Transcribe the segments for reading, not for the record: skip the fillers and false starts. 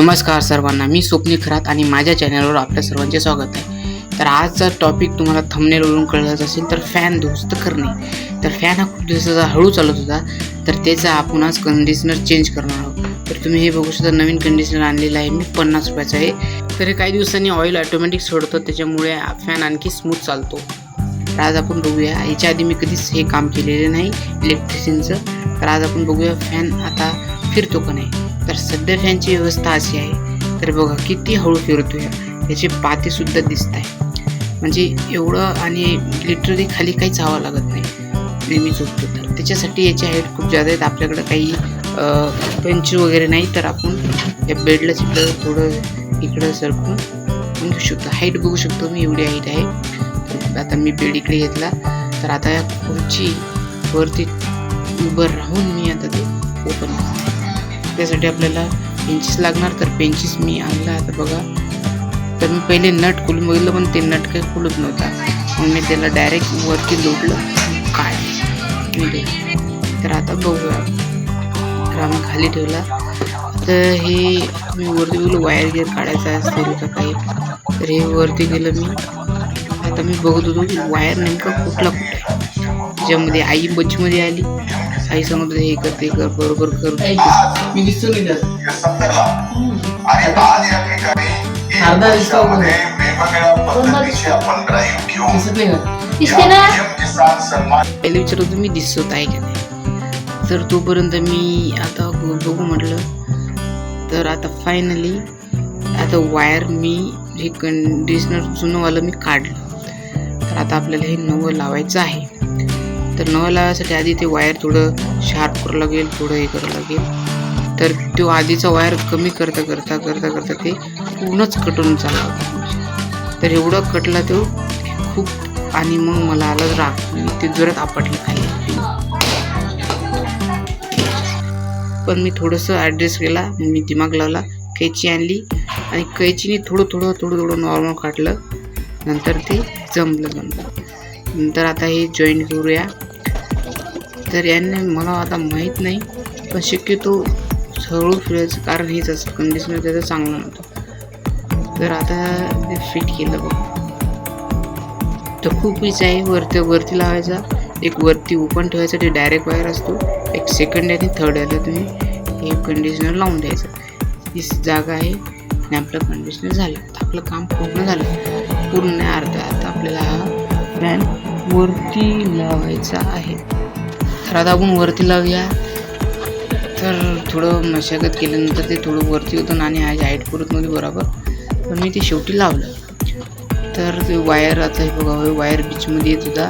नमस्कार सर्वांना, मी स्वप्नील खरात आणि माझ्या चॅनलवर आपल्या सर्वांचे स्वागत आहे. तर आजचा टॉपिक तुम्हाला थंबनेलवरून कळलंच असेल, तर फॅन दुरुस्त करणे. तर फॅन हा खूप दिवसाचा हळू चालत होता, तर त्याचा आपण आज कंडिशनर चेंज करणार आहोत. तर तुम्ही हे बघू शकता, नवीन कंडिशनर आणलेलं आहे मी, 50 रुपयाचं आहे. तर हे काही दिवसांनी ऑइल ऑटोमॅटिक सोडतं, त्याच्यामुळे फॅन आणखी स्मूथ चालतो. तर आज आपण बघूया, याच्या आधी मी कधीच हे काम केलेले नाही इलेक्ट्रिशियनचं. तर आज आपण बघूया फॅन आता फिरतो का नाही. तर सध्या फॅनची व्यवस्था अशी आहे, तर बघा किती हळू फिरतोय, त्याचे पाते सुद्धा दिसत आहे. म्हणजे एवढं, आणि लिटरली खाली काहीच हवा लागत नाही, नेहमी झोपतो. तर त्याच्यासाठी याची हाईट खूप जास्त आहेत. आपल्याकडं काही बेंच वगैरे नाही, तर आपण या बेडला तिकडं थोडं इकडं सरकून घेऊ शकतो. हाईट बघू शकतो मी, एवढी हाईट आहे. तर आता मी बेड इकडे घेतला, तर आता या खुर्ची वरती उभं राहून मी आता ते ओपन करतो. त्यासाठी आपल्याला पेंचीस लागणार, तर पेंचीस मी आणला. आता बघा, तर मी पहिले नट खोलून बघितलं, पण ते नट काही खुलत नव्हता. मग मी त्याला डायरेक्ट वरती लोटलं, काय तर आता बघूया. तर आम्ही खाली ठेवला. तर हे मी वरती गेलो, वायर गिअर काढायचा असेल का काही, तर हे वरती गेलं मी. आता मी बघत होतो की वायर नेमका कुठला कुठे आहे. त्याच्यामध्ये आई बच्चीमध्ये आली, आई सांगत हे कर ते कर, बरोबर कर. मी दिसतो नाही पहिले विचारत होतो मी दिसत आहे का नाही. तर तोपर्यंत मी आता बघू म्हटलं. तर आता फायनली आता वायर मी हे कंडिशनर जुनंवालं मी काढलं. तर आता आपल्याला हे नवं लावायचं आहे. तर नवं लावायसाठी आधी ते वायर थोडं शार्प करावं लागेल, थोडं हे करावं लागेल. तर तो आधीचा वायर कमी करता करता करता करता ते पूर्णच कटून चालला होता. तर एवढं कटला तो खूप, आणि मग मला आलं राग, मी ते जोरात आपटलं खाली. पण मी थोडंसं ॲडजस्ट केला, मी दिमाग लावला, कैची आणली आणि कैचीने थोडं थोडं थोडं थोडं नॉर्मल काढलं. नंतर ते जमलं. नंतर आता हे जॉईन करूया. तर यांनी मला आता माहीत नाही, पण शक्यतो हळू फिरायचं कारण हेच असं, कंडिशनर त्याचं चांगलं नव्हतं. तर आता ते फिट केलं बघ. तर खूप इच आहे. वरती लावायचा, एक वरती ओपन ठेवायचा, ते डायरेक्ट वायर असतो. एक सेकंड आणि थर्ड याला तुम्ही हे कंडिशनर लावून द्यायचं. ही जागा आहे आणि आपलं कंडिशनर झालं. तर आपलं काम पूर्ण झालं, पूर्ण नाही अर्धा. आता आपल्याला हा फॅन वरती लावायचा आहे. तर आता आपण वरती लावूया. तर थोडं मशागत केल्यानंतर ते थोडं वरती होतं आणि आज हाईट पुरत नव्हती बरोबर, पण मी ते शेवटी लावलं. तर ते वायर आता हे बघा, वायर बीचमध्ये येत होता.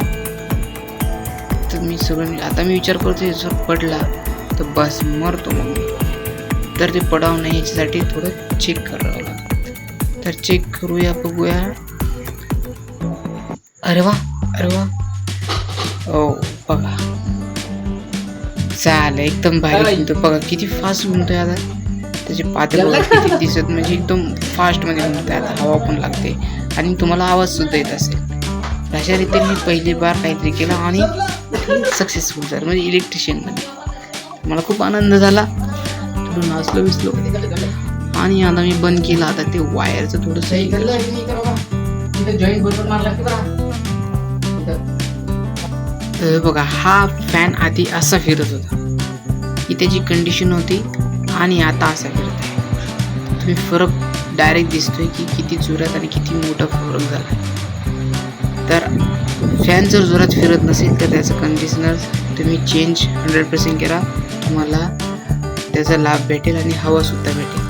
तर मी सगळं आता मी विचार करतो, जर पडला तर बस मरतो मग मी. तर ते पडावं नाही याच्यासाठी थोडं चेक करावं लागतं. तर चेक करूया, बघूया. अरे वा, अरे वा, ओ बघा चालेल, एकदम भारी घुमतो. बघा किती फास्ट घुमतोय. आता त्याचे पाते बघा किती दिसत, म्हणजे एकदम फास्टमध्ये घुमतोय. आता हवा पण लागते आणि तुम्हाला आवाज सुद्धा येत असेल. अशा रीतीने मी पहिली बार काहीतरी केलं आणि सक्सेसफुल झालं, म्हणजे इलेक्ट्रिशियनमध्ये. मला खूप आनंद झाला, थोडं नाचलो विसलो. आणि आता मी बंद केलं. आता ते वायरचं थोडंसं बघा, हा फॅन आधी असा फिरत होता, ही त्याची कंडिशन होती, आणि आता असा फिरत आहे. तुम्ही फरक डायरेक्ट दिसतोय की किती जोरात आणि किती मोठा फरक झाला. तर फॅन जर जोरात फिरत नसेल तर त्याचं कंडिशनर तुम्ही चेंज 100% करा, तुम्हाला त्याचा लाभ भेटेल आणि हवा सुद्धा भेटेल.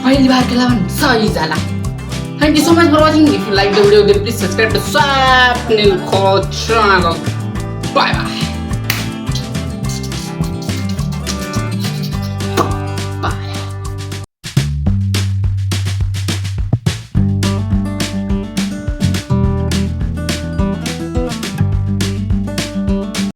पहिली बार केला पण सही झाला. Thank you so much for watching. If you like the video, then please subscribe to Swapnil Channel. Bye bye.